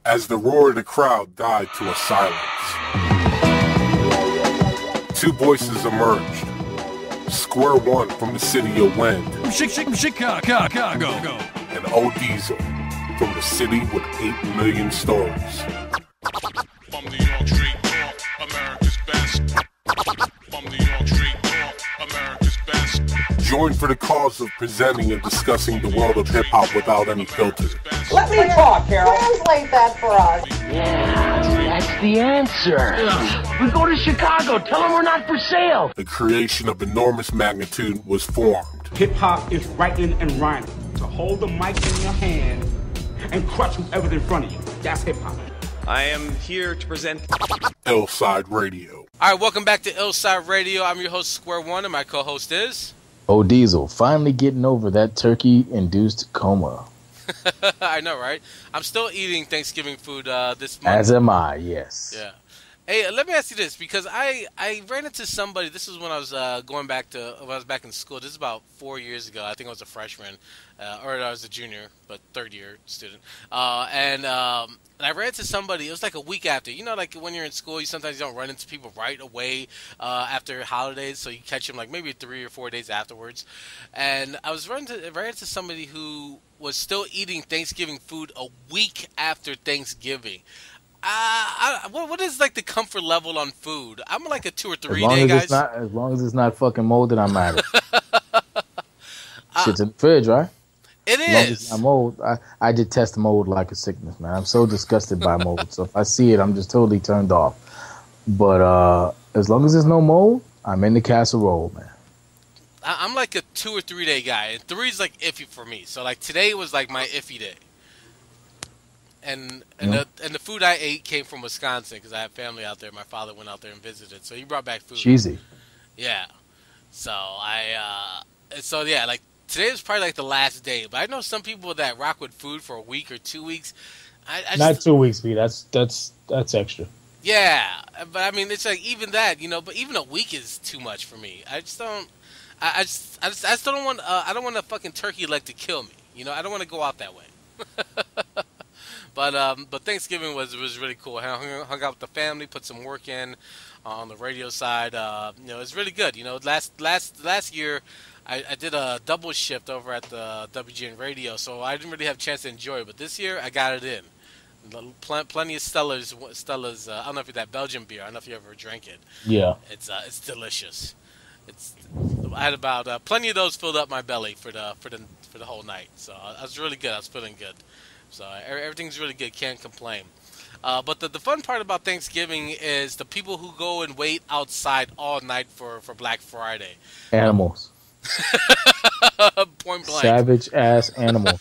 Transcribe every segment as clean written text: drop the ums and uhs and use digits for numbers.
as the roar of the crowd died to a silence. Two voices emerged. SquareOne from the city of Wind. Chicago. And O Diesel from the city with 8 million stores. From the York Street Talk, America's best. From the York Street Talk, America's best. Join for the cause of presenting and discussing the world of hip-hop without any filter. Let me talk, Carol. Translate that for us. Yeah, that's the answer. We go to Chicago. Tell them we're not for sale. The creation of enormous magnitude was formed. Hip-hop is writing and rhyming. To hold the mic in your hand and crush whoever's in front of you. That's hip-hop. I am here to present IllSide Radio. All right, welcome back to IllSide Radio. I'm your host, SquareOne, and my co-host is... O Diesel, finally getting over that turkey-induced coma. I know, right? I'm still eating Thanksgiving food this month. As am I, yes. Yeah. Hey, let me ask you this, because I ran into somebody. This was when I was when I was back in school. This is about 4 years ago. I think I was a freshman, or I was a junior, but third-year student. And I ran into somebody. It was like a week after. You know, like when you're in school, you sometimes don't run into people right away after holidays, so you catch them like maybe 3 or 4 days afterwards. And I ran into somebody who was still eating Thanksgiving food a week after Thanksgiving. What is like the comfort level on food? I'm like a 2 or 3 day guy. As long as it's not fucking molded, I'm at it. Shit's in the fridge, right? It as long as is. it's not mold. I detest mold like a sickness, man. I'm so disgusted by mold. So if I see it, I'm just totally turned off. But as long as there's no mold, I'm in the casserole, man. I'm like a 2 or 3 day guy, and 3 is like iffy for me. So like today was like my iffy day. And the food I ate came from Wisconsin because I have family out there. My father went out there and visited, so he brought back food. Cheesy. Yeah. So like today was probably like the last day. But I know some people that rock with food for a week or 2 weeks. Not 2 weeks, B. That's extra. Yeah, but I mean it's like even that, you know. But even a week is too much for me. I just don't. I still don't want. I don't want a fucking turkey leg to kill me. You know, I don't want to go out that way. But Thanksgiving was really cool. I hung out with the family, put some work in on the radio side. You know, it's really good. You know, last year I did a double shift over at the WGN radio, so I didn't really have a chance to enjoy it. But this year I got it in. Plenty of Stella's. I don't know if it's that Belgian beer. I don't know if you ever drank it. Yeah, it's delicious. I had about plenty of those filled up my belly for the whole night. So I was really good. I was feeling good. So everything's really good. Can't complain. But the fun part about Thanksgiving is the people who go and wait outside all night for Black Friday. Animals. Point blank. Savage ass animals.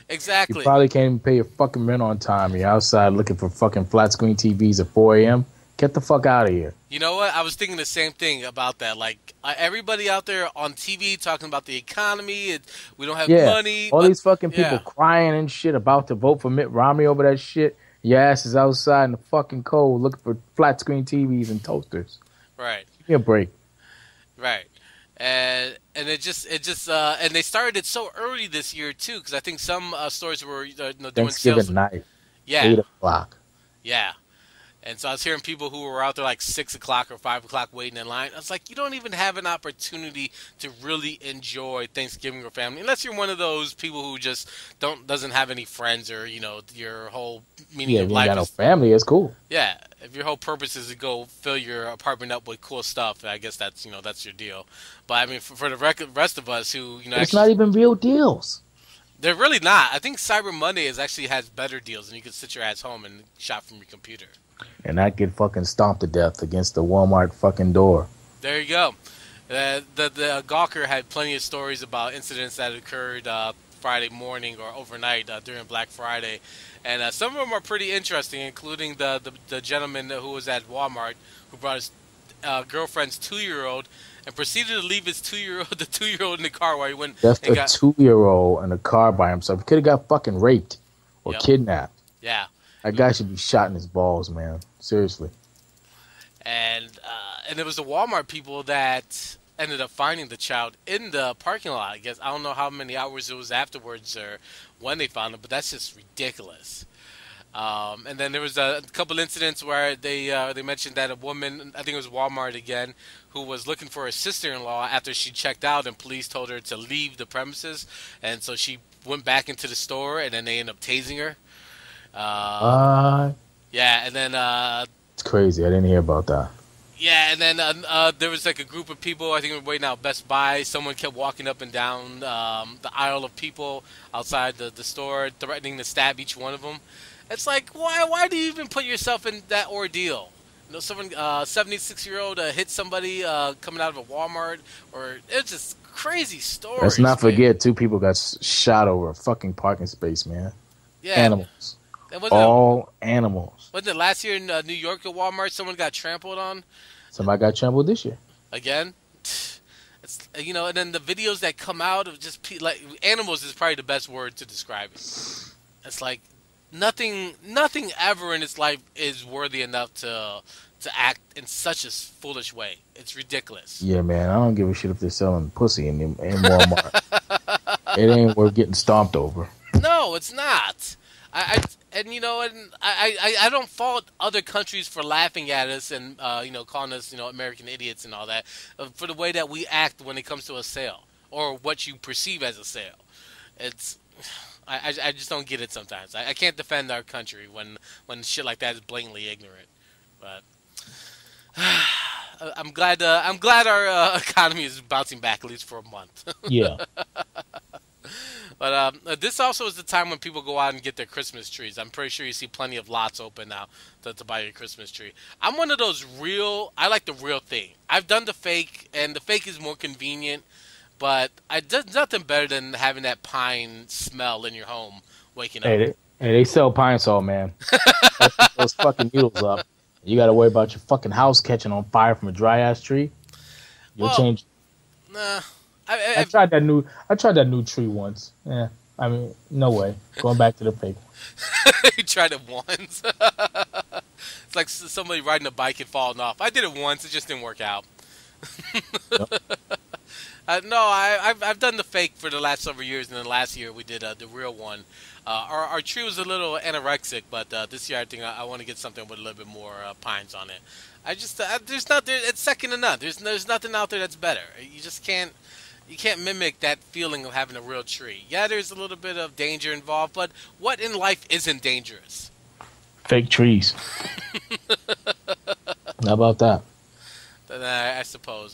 Exactly. You probably can't even pay your fucking rent on time. You're outside looking for fucking flat screen TVs at 4 a.m. Get the fuck out of here. You know what? I was thinking the same thing about that. Like, everybody out there on TV talking about the economy, we don't have money. All these fucking people crying and shit about to vote for Mitt Romney over that shit. Your ass is outside in the fucking cold looking for flat screen TVs and toasters. Right. Give me a break. Right. And it just and they started it so early this year too, because I think some stores were doing Thanksgiving sales. night. Yeah. 8 o'clock. Yeah. And so I was hearing people who were out there like 6 o'clock or 5 o'clock waiting in line. I was like, you don't even have an opportunity to really enjoy Thanksgiving with family, unless you're one of those people who just doesn't have any friends, or you know your whole meaning of life. Yeah, you got no family. It's cool. Yeah, if your whole purpose is to go fill your apartment up with cool stuff, I guess that's your deal. But I mean, for the rest of us who it's not even real deals. They're really not. I think Cyber Monday has better deals, and you can sit your ass home and shop from your computer. And not get fucking stomped to death against the Walmart fucking door. There you go. The Gawker had plenty of stories about incidents that occurred Friday morning or overnight during Black Friday. And some of them are pretty interesting, including the gentleman who was at Walmart who brought his girlfriend's 2-year-old and proceeded to leave his 2-year-old in the car while he went. Left a 2-year-old in a car by himself. He could have got fucking raped or kidnapped. Yeah. That guy should be shot in his balls, man. Seriously. And there was the Walmart people that ended up finding the child in the parking lot. I guess I don't know how many hours it was afterwards or when they found him, but that's just ridiculous. And then there was a couple incidents where they mentioned that a woman, I think it was Walmart again, who was looking for her sister-in-law after she checked out, and police told her to leave the premises, and so she went back into the store, and then they ended up tasing her. Yeah, and then it's crazy. I didn't hear about that. Yeah, and then there was like a group of people, I think we were waiting out Best Buy. Someone kept walking up and down the aisle of people outside the store, threatening to stab each one of them. It's like, why do you even put yourself in that ordeal? You know, someone, 76-year-old hit somebody coming out of a Walmart, or it's just crazy stories. Let's not forget, 2 people got shot over a fucking parking space, man. Yeah. Animals. All animals. Wasn't it last year in New York at Walmart, someone got trampled on? Somebody got trampled this year. Again? It's, you know, and then the videos that come out of just, like, animals is probably the best word to describe it. It's like, nothing ever in its life is worthy enough to act in such a foolish way. It's ridiculous. Yeah, man. I don't give a shit if they're selling pussy in Walmart. It ain't worth getting stomped over. No, it's not. I don't fault other countries for laughing at us and calling us American idiots and all that for the way that we act when it comes to a sale or what you perceive as a sale. I just don't get it sometimes. I can't defend our country when shit like that is blatantly ignorant. But I'm glad our economy is bouncing back at least for a month. Yeah. But this also is the time when people go out and get their Christmas trees. I'm pretty sure you see plenty of lots open now to buy your Christmas tree. I'm one of those I like the real thing. I've done the fake, and the fake is more convenient, but there's nothing better than having that pine smell in your home waking up. They sell pine saw, man. Those fucking needles up. You got to worry about your fucking house catching on fire from a dry-ass tree. You'll change. Nah. I tried that new tree once. Yeah, I mean, no way. Going back to the fake one. You tried it once. It's like somebody riding a bike and falling off. I did it once. It just didn't work out. No, I've done the fake for the last several years, and then last year we did the real one. Our tree was a little anorexic, but this year I think I want to get something with a little bit more pines on it. It's second to none. There's nothing out there that's better. You just can't. You can't mimic that feeling of having a real tree. Yeah, there's a little bit of danger involved, but what in life isn't dangerous? Fake trees. How about that? I suppose.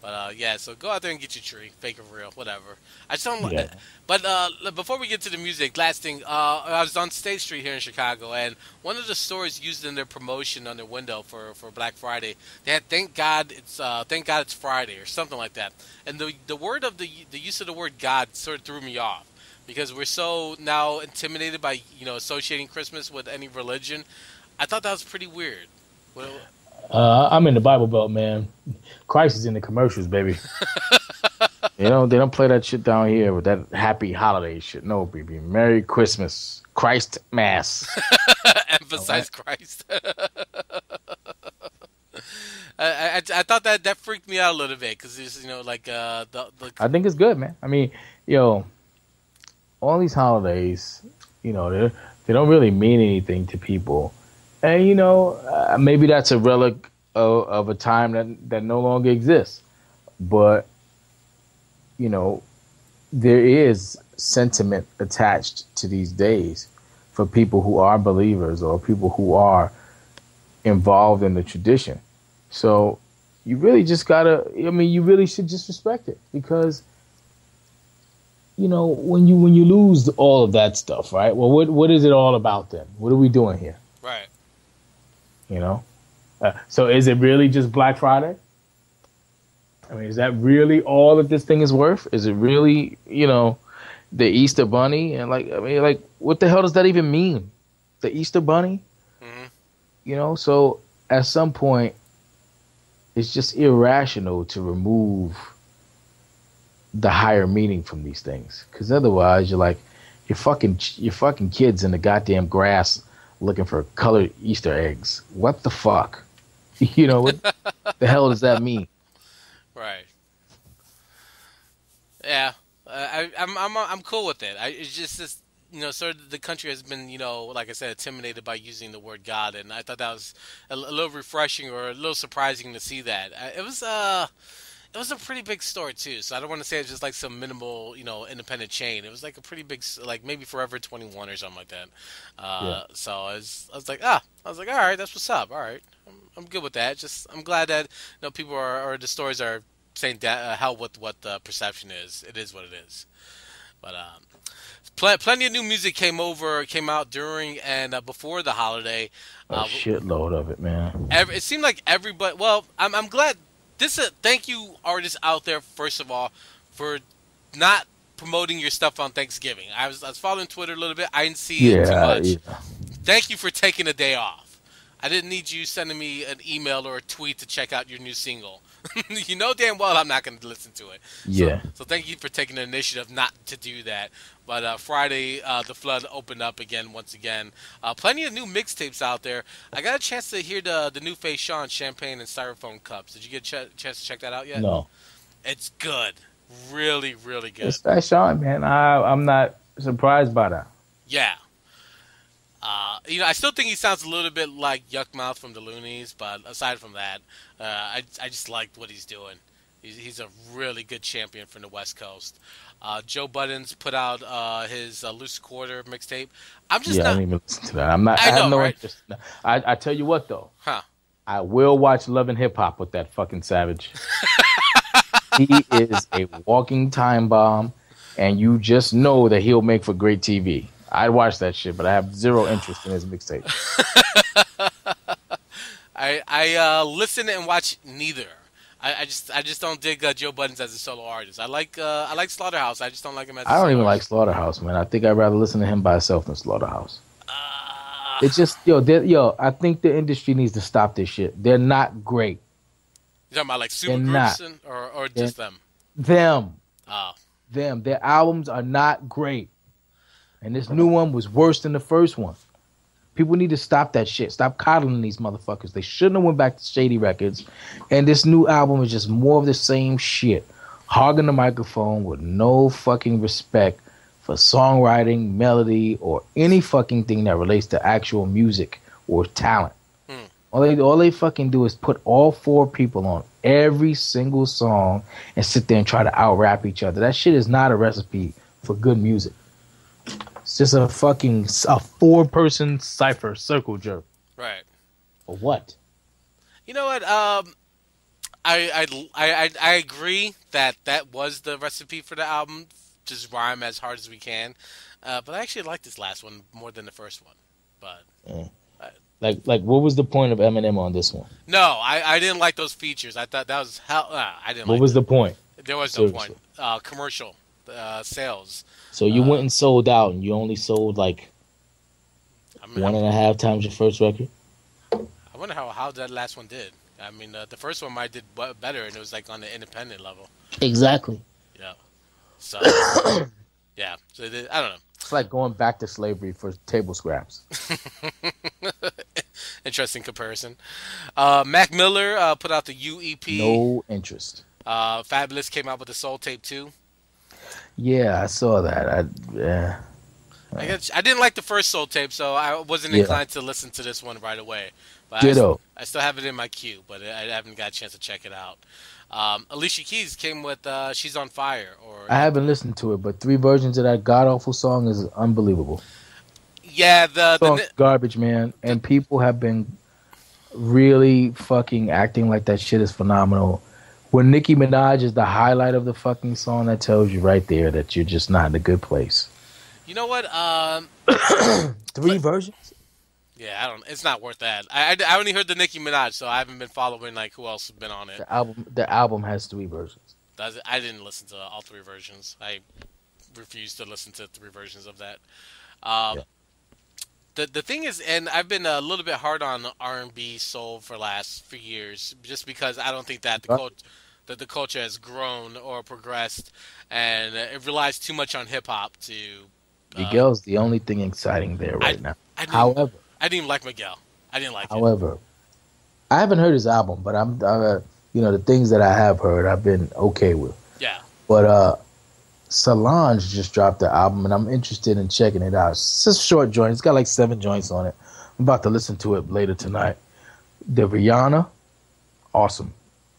But yeah, so go out there and get your tree, fake or real, whatever. I just don't like it. But before we get to the music, last thing, I was on State Street here in Chicago, and one of the stores used in their promotion on their window for Black Friday, they had "Thank God it's Friday" or something like that. And the use of the word God sort of threw me off because we're so now intimidated by associating Christmas with any religion. I thought that was pretty weird. Well, I'm in the Bible Belt, man. Christ is in the commercials, baby. They don't play that shit down here with that happy holiday shit. No, baby. Merry Christmas. Christ Mass. Emphasize Christ. I thought that freaked me out a little bit because it's I think it's good, man. I mean, all these holidays, they don't really mean anything to people. And, maybe that's a relic of a time that no longer exists. But, there is sentiment attached to these days for people who are believers or people who are involved in the tradition. So you really just you really should just respect it because, when you lose all of that stuff, right? Well, what is it all about then? What are we doing here? Right. So is it really just Black Friday? I mean, is that really all that this thing is worth? Is it really, the Easter Bunny? And what the hell does that even mean? The Easter Bunny? Mm-hmm. So at some point, it's just irrational to remove the higher meaning from these things. Because otherwise, you're fucking kids in the goddamn grass looking for colored Easter eggs. What the fuck? What the hell does that mean? Right. Yeah. I'm cool with it. It's just this, sort of the country has been, like I said, intimidated by using the word God, and I thought that was a little refreshing or a little surprising to see that. It was a pretty big store too, so I don't want to say it's just like some minimal, independent chain. It was like a pretty big, like maybe Forever 21 or something like that. So I was like, all right, that's what's up. All right, I'm good with that. Just I'm glad that people or the stores are saying that hell with what the perception is. It is what it is. But plenty of new music came out during and before the holiday. A shitload of it, man. It seemed like everybody. Well, I'm glad. Thank you, artists out there, first of all, for not promoting your stuff on Thanksgiving. I was following Twitter a little bit. I didn't see it too much. Yeah. Thank you for taking a day off. I didn't need you sending me an email or a tweet to check out your new single. You know damn well I'm not going to listen to it. Yeah. So thank you for taking the initiative not to do that. But Friday, the flood opened up again, once again. Plenty of new mixtapes out there. I got a chance to hear the new Fashawn, Champagne and Styrofoam Cups. Did you get a chance to check that out yet? No. It's good. Really, really good. It's Fashawn, man. I'm not surprised by that. Yeah. I still think he sounds a little bit like Yuckmouth from the Loonies, but aside from that, I just liked what he's doing. He's a really good champion from the West Coast. Joe Budden's put out his Loose Quarter mixtape. I didn't even listen to that. I have no interest. I tell you what, though. Huh. I will watch Love and Hip Hop with that fucking savage. He is a walking time bomb, and you just know that he'll make for great TV. I'd watch that shit, but I have zero interest in his mixtape. I listen and watch neither. I just don't dig Joe Budden as a solo artist. I like Slaughterhouse. I just don't like him as a solo I don't even artist. like Slaughterhouse, man. I think I'd rather listen to him by himself than Slaughterhouse. It's just I think the industry needs to stop this shit. They're not great. You talking about like supergroups or just them? Them. Oh. Them. Their albums are not great. And this new one was worse than the first one. People need to stop that shit. Stop coddling these motherfuckers. They shouldn't have went back to Shady Records. And this new album is just more of the same shit. Hogging the microphone with no fucking respect for songwriting, melody, or any fucking thing that relates to actual music or talent. All they fucking do is put all four people on every single song and sit there and try to out-rap each other. That shit is not a recipe for good music. It's just a four-person cipher circle jerk. Right. For what? You know what? I agree that was the recipe for the album. Just rhyme as hard as we can. But I actually like this last one more than the first one. But like what was the point of Eminem on this one? No, I didn't like those features. I thought that was hell. I didn't. What was the point? There was no point. Commercial sales. So you went and sold out, and you only sold like 1.5 times your first record? I wonder how that last one did. I mean, the first one might did better, and it was like on the independent level. Exactly. Yeah. So, yeah. So I don't know. It's like going back to slavery for table scraps. Interesting comparison. Mac Miller put out the UEP. No interest. Fabulous came out with the Soul Tape 2. Yeah, I saw that. I didn't like the first Soul Tape, so I wasn't inclined to listen to this one right away. But Ditto. I still have it in my queue, but I haven't got a chance to check it out. Alicia Keys came with She's on Fire. I haven't listened to it, but 3 versions of that god-awful song is unbelievable. Yeah, the garbage, man. And people have been really fucking acting like that shit is phenomenal. When Nicki Minaj is the highlight of the fucking song, that tells you right there that you're just not in a good place. You know what? 3 versions? Yeah, it's not worth that. I only heard the Nicki Minaj, so I haven't been following like who else has been on it. The album has 3 versions. I didn't listen to all 3 versions. I refused to listen to 3 versions of that. The thing is, and I've been a little bit hard on R&B soul for the last few years, just because I don't think that the culture has grown or progressed, and it relies too much on hip hop to. Miguel's the only thing exciting there right now. However, I didn't like Miguel. I didn't like. However, I haven't heard his album, but the things that I have heard, I've been okay with. Yeah. But Solange just dropped the album, and I'm interested in checking it out. It's just a short joint. It's got like 7 joints on it. I'm about to listen to it later tonight. The Rihanna, awesome.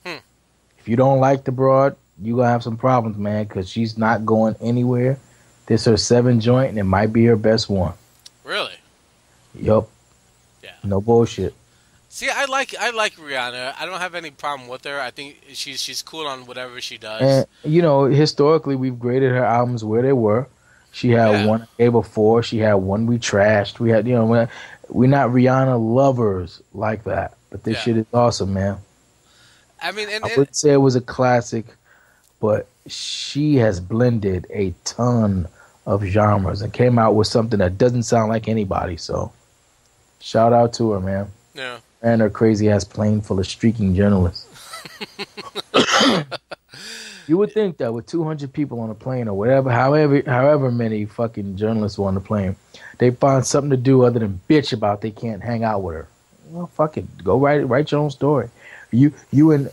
If you don't like the broad, you're going to have some problems, man, because she's not going anywhere. This is her 7th joint, and it might be her best one. Really? Yup. Yeah. No bullshit. See, I like Rihanna. I don't have any problem with her. I think she's cool on whatever she does. And, you know, historically, we've graded her albums where they were. She had one I gave her 4. She had one we trashed. We had, you know, we're not Rihanna lovers like that. But this shit is awesome, man. I mean, I wouldn't say it was a classic, but she has blended a ton of genres and came out with something that doesn't sound like anybody. So, shout out to her, man. Yeah. And her crazy ass plane full of streaking journalists. You would think that with 200 people on a plane or whatever, however many fucking journalists were on the plane, they find something to do other than bitch about they can't hang out with her. Well, fuck it. Go write your own story. You in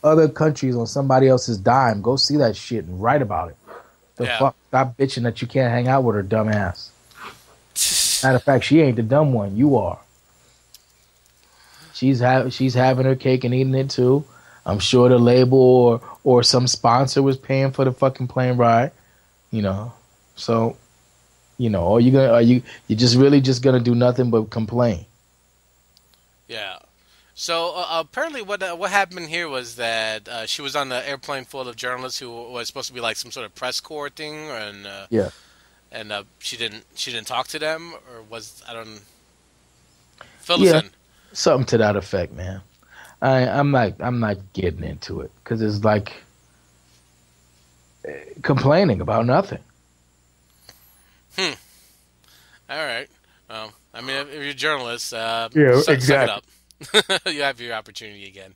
other countries on somebody else's dime, go see that shit and write about it. The fuck? Stop bitching that you can't hang out with her dumb ass. Matter of fact, she ain't the dumb one. You are. She's having her cake and eating it too. I'm sure the label or some sponsor was paying for the fucking plane ride. You know. So, you know, you just really just gonna do nothing but complain. Yeah. So apparently, what happened here was that she was on the airplane full of journalists who was supposed to be like some sort of press corps thing, and she didn't talk to them, or fill us in. Something to that effect, man. I'm not getting into it because it's like complaining about nothing. All right. I mean, if you're a journalist, exactly. Suck it up. You have your opportunity again.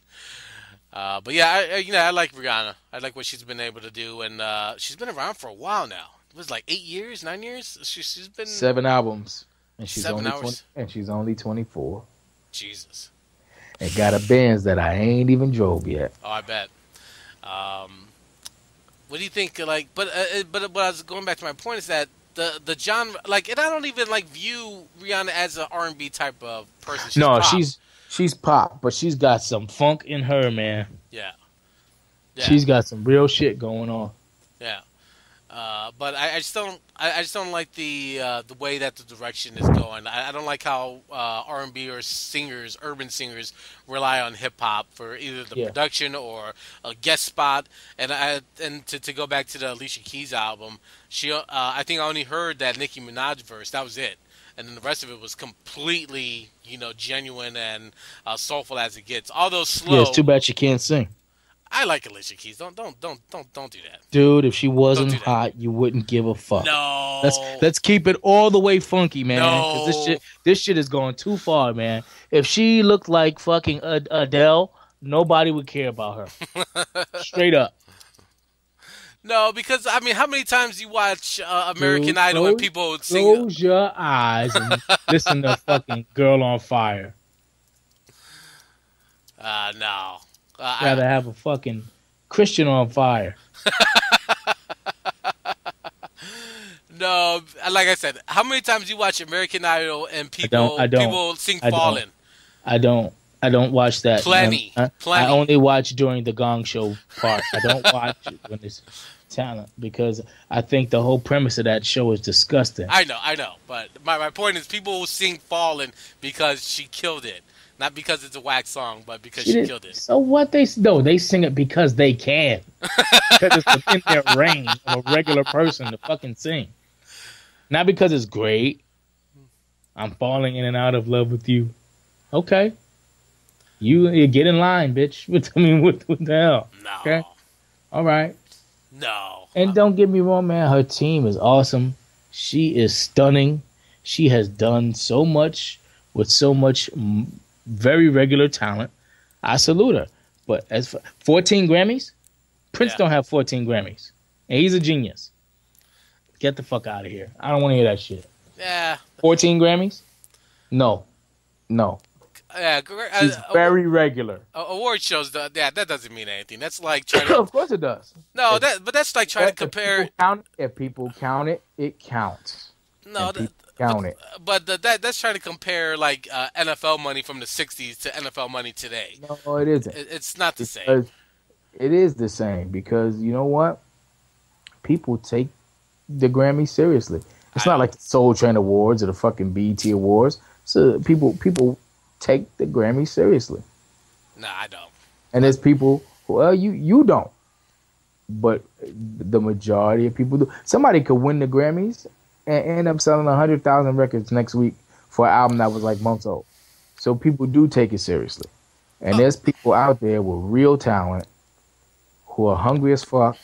But yeah, I like Rihanna. I like what she's been able to do, and she's been around for a while now. It was like 8 years, 9 years. She's been 7 albums, and she's 7 only hours. and she's only 24. Jesus. And got a Benz that I ain't even drove yet. Oh, I bet. What do you think? Like, but I was going back to my point is that the genre, like, and I don't even like view Rihanna as an R&B type of person. She's pop. She's pop, but she's got some funk in her, man. Yeah. She's got some real shit going on. Yeah. But I just don't like the way that the direction is going. I don't like how R&B or urban singers rely on hip hop for either the production or a guest spot. And to go back to the Alicia Keys album, I think I only heard that Nicki Minaj verse. That was it. And then the rest of it was completely, genuine and soulful as it gets. Although slow. Yeah, it's too bad she can't sing. I like Alicia Keys. Don't do that. Dude, if she wasn't hot, you wouldn't give a fuck. No. Let's keep it all the way funky, man. No. Because this shit is going too far, man. If she looked like fucking Adele, nobody would care about her. Straight up. No, because, I mean, how many times you watch American Idol and people sing? Close your eyes and listen to fucking Girl on Fire. No. I'd rather have a fucking Christian on fire. No, like I said, how many times you watch American Idol and people sing Fallen? I don't watch that. Plenty. I only watch during the Gong Show part. I don't watch it when it's talent because I think the whole premise of that show is disgusting. I know. But my point is people will sing Fallen because she killed it. Not because it's a whack song, but because she killed it. So what they sing it because they can. Because it's within their range of a regular person to fucking sing. Not because it's great. I'm falling in and out of love with you. Okay. You get in line, bitch. What the hell? No. Okay. All right. No. And don't get me wrong, man. Her team is awesome. She is stunning. She has done so much with so much very regular talent. I salute her. But as for 14 Grammys, Prince don't have 14 Grammys. And he's a genius. Get the fuck out of here. I don't want to hear that shit. Yeah. 14 Grammys? No. Yeah, She's very regular. Award shows, that doesn't mean anything. That's like trying to. Of course it does. No, but that's like trying to compare. If people count it, it counts. No, count it. But that's trying to compare like NFL money from the '60s to NFL money today. No, it isn't. It's not the same. It is the same because you know what? People take the Grammy seriously. It's not like the Soul Train Awards or the fucking BET Awards. So people take the Grammy seriously. Nah, I don't. And there's people who, you don't. But the majority of people do. Somebody could win the Grammys and end up selling 100,000 records next week for an album that was like months old. So people do take it seriously. And there's people out there with real talent who are hungry as fuck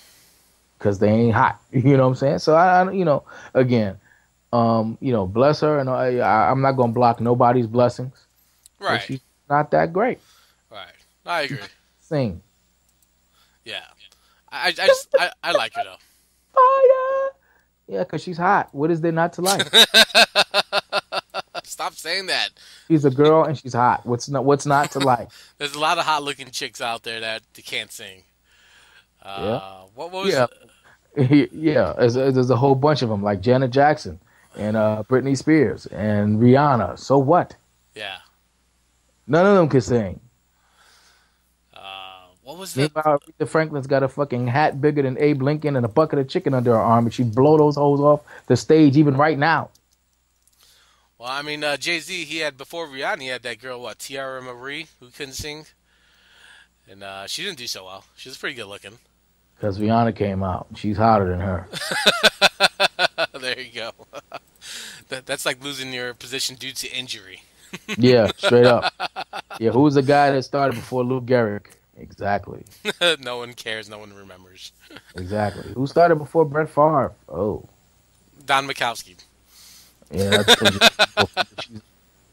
because they ain't hot. You know what I'm saying? So again, bless her, and I'm not gonna block nobody's blessings. Right. She's not that great. Right. I agree. Sing. Yeah. I like her though. Oh yeah. Yeah, because she's hot. What is there not to like? Stop saying that. She's a girl and she's hot. What's not to like? There's a lot of hot looking chicks out there that they can't sing. What was Yeah, there's a whole bunch of them, like Janet Jackson and Britney Spears and Rihanna. So what? Yeah. None of them can sing. What was that? Meanwhile, Aretha Franklin's got a fucking hat bigger than Abe Lincoln and a bucket of chicken under her arm, and she'd blow those hoes off the stage even right now. Well, I mean, Jay-Z, he had, before Rihanna, he had that girl, Tiara Marie, who couldn't sing. And she didn't do so well. She was pretty good looking. Because Rihanna came out. She's hotter than her. There you go. That's like losing your position due to injury. Yeah, straight up. Yeah, who was the guy that started before Lou Gehrig? Exactly. No one cares. No one remembers. Exactly. Who started before Brett Favre? Oh. Don Mikowski. Yeah,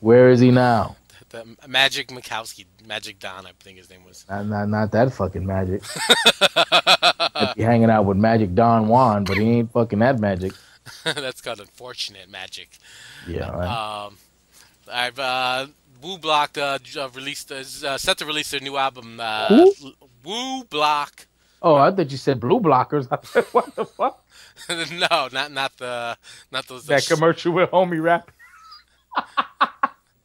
where is he now? The Magic Mikowski. Magic Don, I think his name was. Not that fucking magic. He'd be hanging out with Magic Don Juan, but he ain't fucking that magic. That's called unfortunate magic. Yeah, right. Woo Block released set to release their new album. Woo Block. Oh, I thought you said Blue Blockers. I said, what the fuck? No, not those. That commercial with Homie Rap.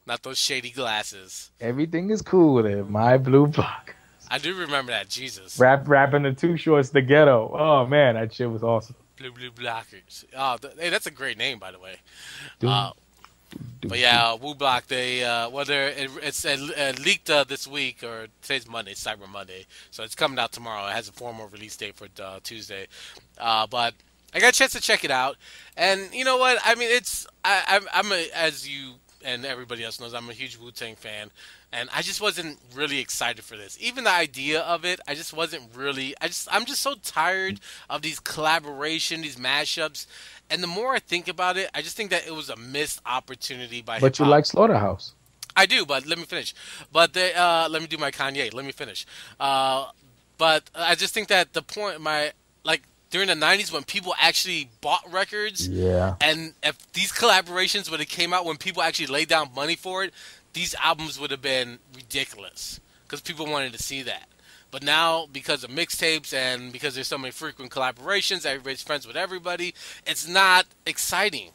Not those shady glasses. Everything is cool there. My Blue Block. I do remember that. Jesus. Rapping the Too Shorts, the Ghetto. Oh man, that shit was awesome. Blue Blockers. Oh, hey, that's a great name, by the way. But yeah, Woo Block. It's leaked this week, or today's Monday, Cyber Monday, so it's coming out tomorrow. It has a formal release date for Tuesday, but I got a chance to check it out, and you know what? I mean, as you and everybody else knows, I'm a huge Wu-Tang fan, and I just wasn't really excited for this. Even the idea of it, I just wasn't really. I'm just so tired of these collaboration, these mashups. And the more I think about it, I just think that it was a missed opportunity by hip-hop. But you like Slaughterhouse. I do, but let me finish. But let me do my Kanye. Let me finish. But I just think that the point, during the 90s when people actually bought records, and if these collaborations would have came out when people actually laid down money for it, these albums would have been ridiculous because people wanted to see that. But now, because of mixtapes and because there's so many frequent collaborations, everybody's friends with everybody, it's not exciting.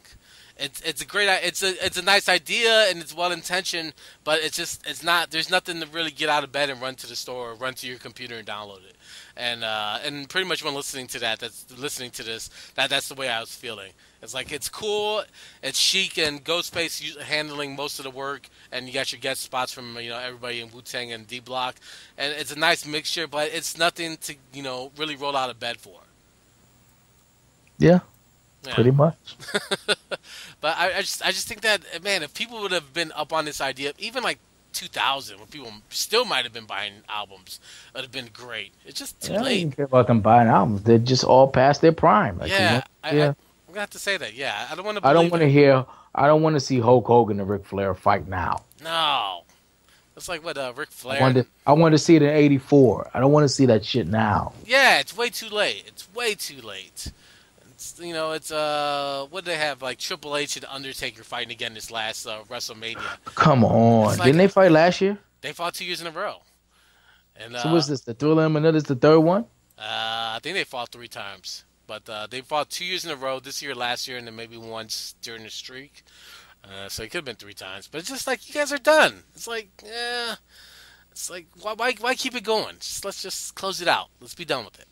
It's a great, it's a nice idea and it's well intentioned, but it's not. There's nothing to really get out of bed and run to the store or run to your computer and download it. And pretty much when listening to this, that's the way I was feeling. It's like it's cool, it's chic, and Ghostface handling most of the work, and you got your guest spots from everybody in Wu-Tang and D Block, and it's a nice mixture, but it's nothing to really roll out of bed for. Yeah. Pretty much. But I just think that, man, if people would have been up on this idea, even like 2000, when people still might have been buying albums, it would have been great. It's just too late. I don't care about them buying albums. They're just all past their prime. I'm gonna have to say that. Yeah, I don't want to. I don't want to see Hulk Hogan and Ric Flair fight now. No, it's like what Ric Flair. I want to see it in '84. I don't want to see that shit now. Yeah, it's way too late. It's way too late. it's what did they have, like Triple H and Undertaker fighting again this last WrestleMania. Come on, Like, didn't they fight last year? They fought 2 years in a row. And So what's this? The Thriller and Manila is the third one? I think they fought 3 times, but they fought 2 years in a row. This year, last year, and then maybe once during the streak. So it could have been 3 times, but it's just like you guys are done. It's like, it's like why keep it going? Let's just close it out. Let's be done with it.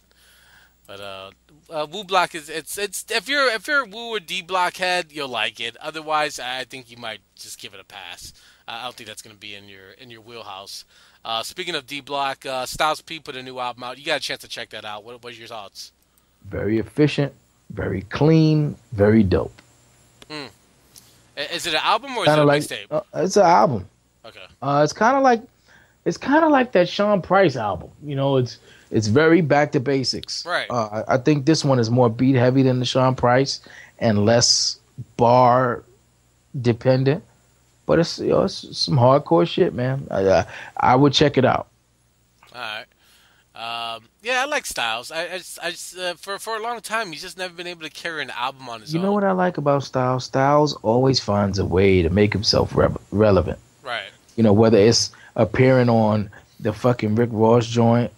But Woo Block is it's if you're a Woo or D Block head, you'll like it. Otherwise, I think you might just give it a pass. I don't think that's going to be in your wheelhouse. Speaking of D Block, Styles P put a new album out. You got a chance to check that out. What's your thoughts? Very efficient, very clean, very dope. Is it an album or is Kinda it a like, mixtape? It's an album. Okay. It's kind of like that Sean Price album. You know, it's very back to basics. Right. I think this one is more beat heavy than the Sean Price and less bar dependent. But it's some hardcore shit, man. I would check it out. All right. Yeah, I like Styles. I just for a long time he's just never been able to carry an album on his own. You know what I like about Styles? Styles always finds a way to make himself relevant. Right. You know, whether it's appearing on the fucking Rick Ross joint,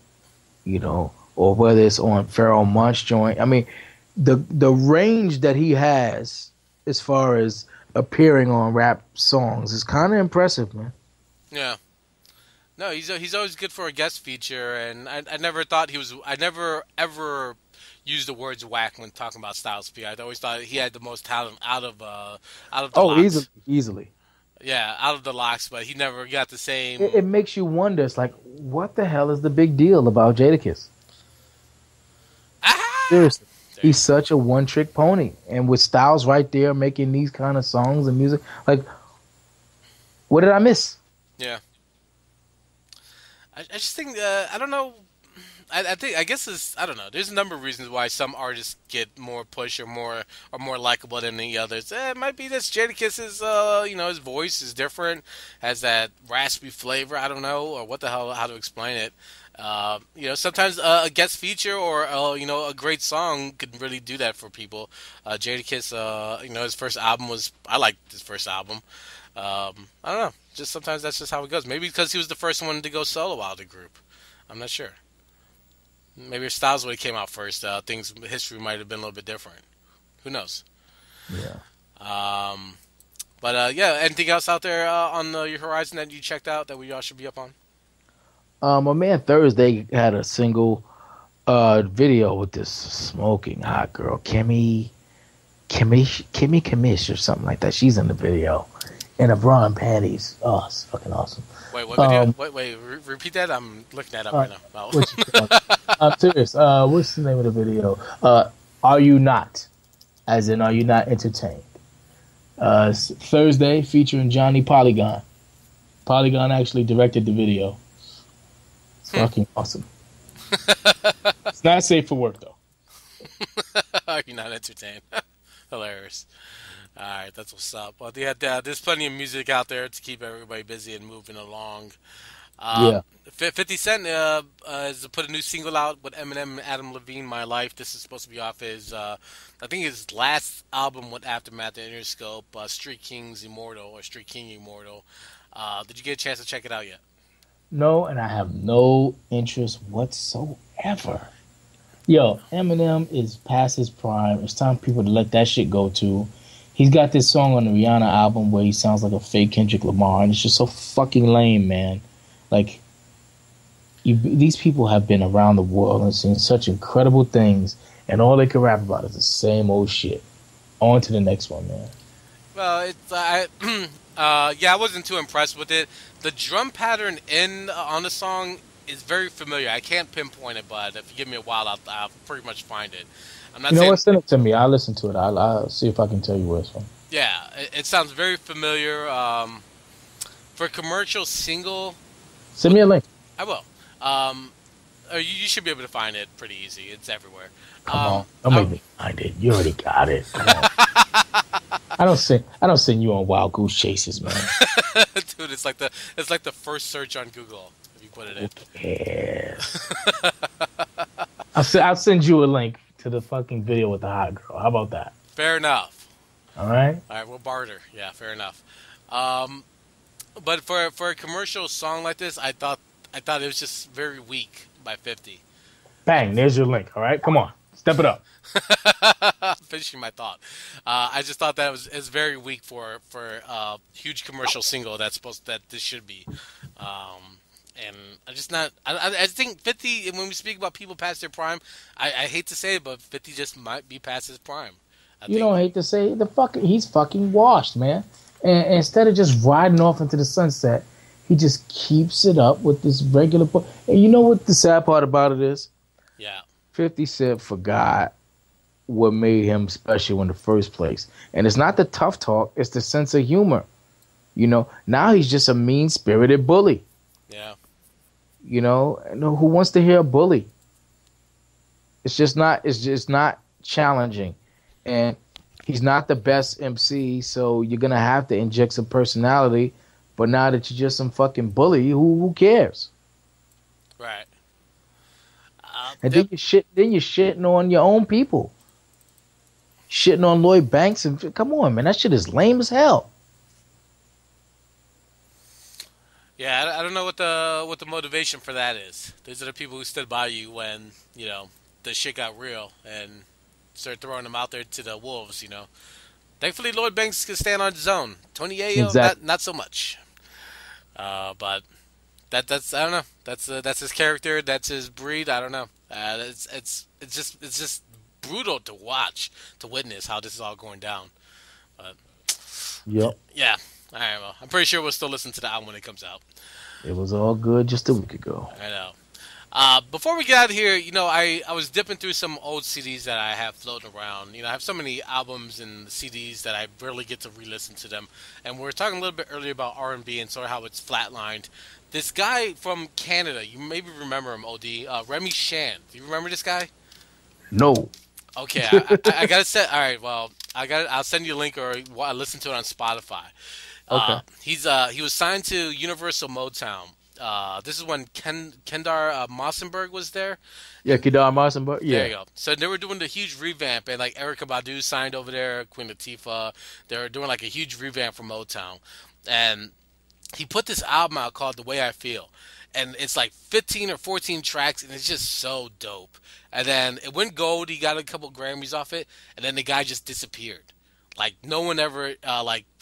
you know, or whether it's on Pharoah Monch joint. I mean, the range that he has as far as appearing on rap songs is kind of impressive, man. Yeah. No, he's always good for a guest feature, and I never thought he was. I never ever used the words whack when talking about Styles P. I always thought he had the most talent out of the locks. Easily. Yeah, out of the locks, but he never got the same. It makes you wonder. It's like, what the hell is the big deal about Jadakiss? Seriously, he's such a one-trick pony, and with Styles right there making these kind of songs and music, like, what did I miss? Yeah. I just think I don't know. I guess it's, I don't know. There's a number of reasons why some artists get more push or more likable than the others. It might be this Jadakiss's his voice is different, has that raspy flavor. I don't know, or what the hell, how to explain it. Sometimes a guest feature or a great song could really do that for people. Jadakiss, his first album I liked his first album. I don't know. Just sometimes that's just how it goes. Maybe because he was the first one to go solo out of the group. I'm not sure. Maybe if Styles would have came out first, history might have been a little bit different. Who knows? Yeah. Anything else out there on your horizon that you checked out that we all should be up on? My man Thursday had a single video with this smoking hot girl, Kimmy Kamish or something like that. She's in the video in a bra and panties. Oh, it's fucking awesome. Wait, what video? Repeat that. I'm looking that up right now. I'm serious. What's the name of the video? Are You Not? As in, Are You Not Entertained? Thursday, featuring Johnny Polygon. Polygon actually directed the video. It's fucking awesome. It's not safe for work, though. Are You Not Entertained? Hilarious. All right, that's what's up. Well, there's plenty of music out there to keep everybody busy and moving along. 50 Cent has put a new single out with Eminem and Adam Levine, My Life. This is supposed to be off his, I think his last album with Aftermath and Interscope, Street King Immortal. Did you get a chance to check it out yet? No, and I have no interest whatsoever. Yo, Eminem is past his prime. It's time for people to let that shit go too. He's got this song on the Rihanna album where he sounds like a fake Kendrick Lamar, and it's just so fucking lame, man. Like, these people have been around the world and seen such incredible things, and all they can rap about is the same old shit. On to the next one, man. Well, I wasn't too impressed with it. The drum pattern on the song is very familiar. I can't pinpoint it, but if you give me a while, I'll pretty much find it. I'm not saying, what? Send it to me. I'll listen to it. I'll see if I can tell you where it's from. Yeah, it sounds very familiar. For a commercial single, send me a link. I will. You should be able to find it pretty easy. It's everywhere. Come on, don't make me find it. You already got it. Come on. I don't send you on wild goose chases, man. Dude, it's like the first search on Google if you put it in. Yes. I'll send you a link to the fucking video with the hot girl. How about that? Fair enough. All right. All right, we'll barter. Yeah, fair enough. But for a commercial song like this, I thought it was just very weak by 50. Bang! There's your link. All right, come on, step it up. Finishing my thought. I just thought that it's very weak for a huge commercial single that this should be. And I just not. I think 50. When we speak about people past their prime, I hate to say it, but 50 just might be past his prime. You don't hate to say it, he's fucking washed, man. And instead of just riding off into the sunset, he just keeps it up with this regular. And you know what the sad part about it is? Yeah. 50 Cent forgot what made him special in the first place. And it's not the tough talk, it's the sense of humor. You know, now he's just a mean-spirited bully. Yeah. You know, who wants to hear a bully? It's just not challenging. And he's not the best MC, so you're going to have to inject some personality. But now that you're just some fucking bully, who cares? Right. And then you're shitting on your own people. Shitting on Lloyd Banks. And come on, man. That shit is lame as hell. Yeah, I don't know what the motivation for that is. These are the people who stood by you when, you know, the shit got real and started throwing them out there to the wolves, you know. Thankfully, Lloyd Banks can stand on his own. Tony Yayo, exactly. not so much. But that's I don't know. That's his character. That's his breed. I don't know. It's just brutal to watch, to witness how this is all going down. But yep. Yeah. All right. Well, I'm pretty sure we'll still listen to the album when it comes out. It was all good just a week ago. I know. Before we get out of here, you know, I was dipping through some old CDs that I have floating around. You know, I have so many albums and CDs that I barely get to re-listen to them. And we were talking a little bit earlier about R&B and sort of how it's flatlined. This guy from Canada, you maybe remember him, OD, Remy Shan. Do you remember this guy? No. Okay, I gotta say. All right, well, I'll send you a link or listen to it on Spotify. Okay. He was signed to Universal Motown. This is when Kendar Mossenberg was there. Yeah, Kendar Mossenberg. Yeah. There you go. So they were doing the huge revamp, and like Erykah Badu signed over there, Queen Latifah. They were doing like a huge revamp for Motown, and he put this album out called The Way I Feel, and it's like 15 or 14 tracks, and it's just so dope. And then it went gold. He got a couple Grammys off it, and then the guy just disappeared. Like, no one ever,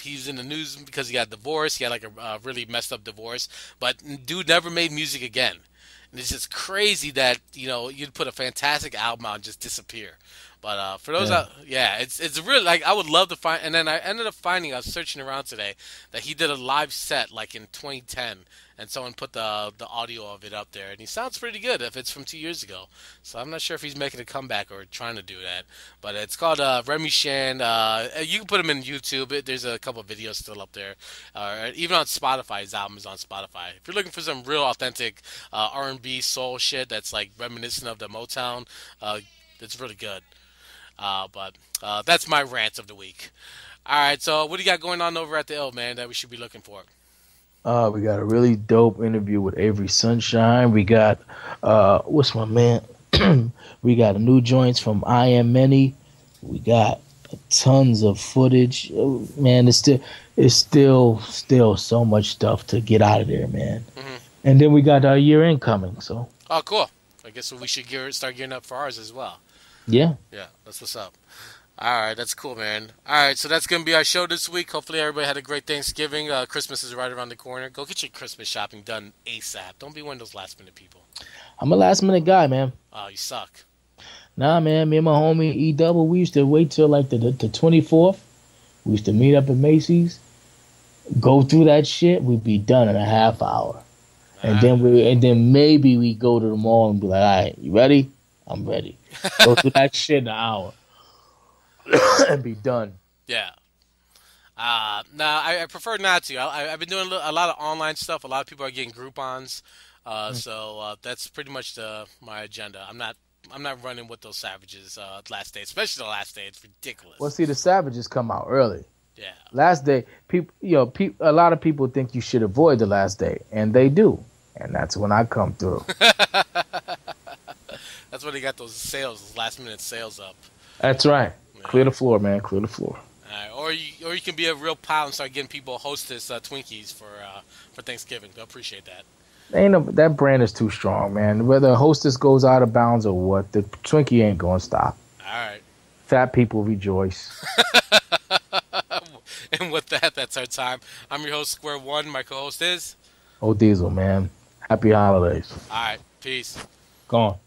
he was in the news because he got divorced. He had, like, a really messed up divorce. But dude never made music again. And it's just crazy that, you know, you'd put a fantastic album out and just disappear. But for those it's really, like, I would love to find, and then I ended up finding, I was searching around today, that he did a live set, like, in 2010. And someone put the audio of it up there. And he sounds pretty good if it's from 2 years ago. So I'm not sure if he's making a comeback or trying to do that. But it's called Remy Shan. You can put him in YouTube. There's a couple of videos still up there. Even on Spotify. His album is on Spotify. If you're looking for some real authentic R&B soul shit that's like reminiscent of the Motown, it's really good. But that's my rant of the week. All right, so what do you got going on over at the Ill, man, that we should be looking for? We got a really dope interview with Avery Sunshine. We got, what's my man? We got new joints from I Am Many. We got tons of footage. Man, it's still so much stuff to get out of there, man. Mm-hmm. And then we got our year end coming. So. Oh, cool. I guess we should start gearing up for ours as well. Yeah. Yeah, that's what's up. All right, that's cool, man. All right, so that's going to be our show this week. Hopefully everybody had a great Thanksgiving. Christmas is right around the corner. Go get your Christmas shopping done ASAP. Don't be one of those last-minute people. I'm a last-minute guy, man. Oh, you suck. Nah, man, me and my homie E-Double, we used to wait till like the 24th. We used to meet up at Macy's, go through that shit. We'd be done in a half hour. And then maybe we go to the mall and be like, all right, you ready? I'm ready. Go through that shit in an hour. And be done. Yeah. I prefer not to. I've been doing a lot of online stuff. A lot of people are getting Groupons. So that's pretty much my agenda. I'm not running with those savages last day, especially the last day. It's ridiculous. Well, see, the savages come out early. Yeah. Last day, a lot of people think you should avoid the last day, and they do. And that's when I come through. That's That's why they got those sales, those last-minute sales up. That's right. Yeah. Clear the floor, man. Clear the floor. Or you can be a real pal and start getting people Hostess Twinkies for Thanksgiving. They'll appreciate that. That brand is too strong, man. Whether Hostess goes out of bounds or what, the Twinkie ain't gonna stop. All right. Fat people rejoice. And with that, that's our time. I'm your host, SquareOne. My co-host is... Oh, Diesel, man. Happy holidays. All right. Peace. Gone.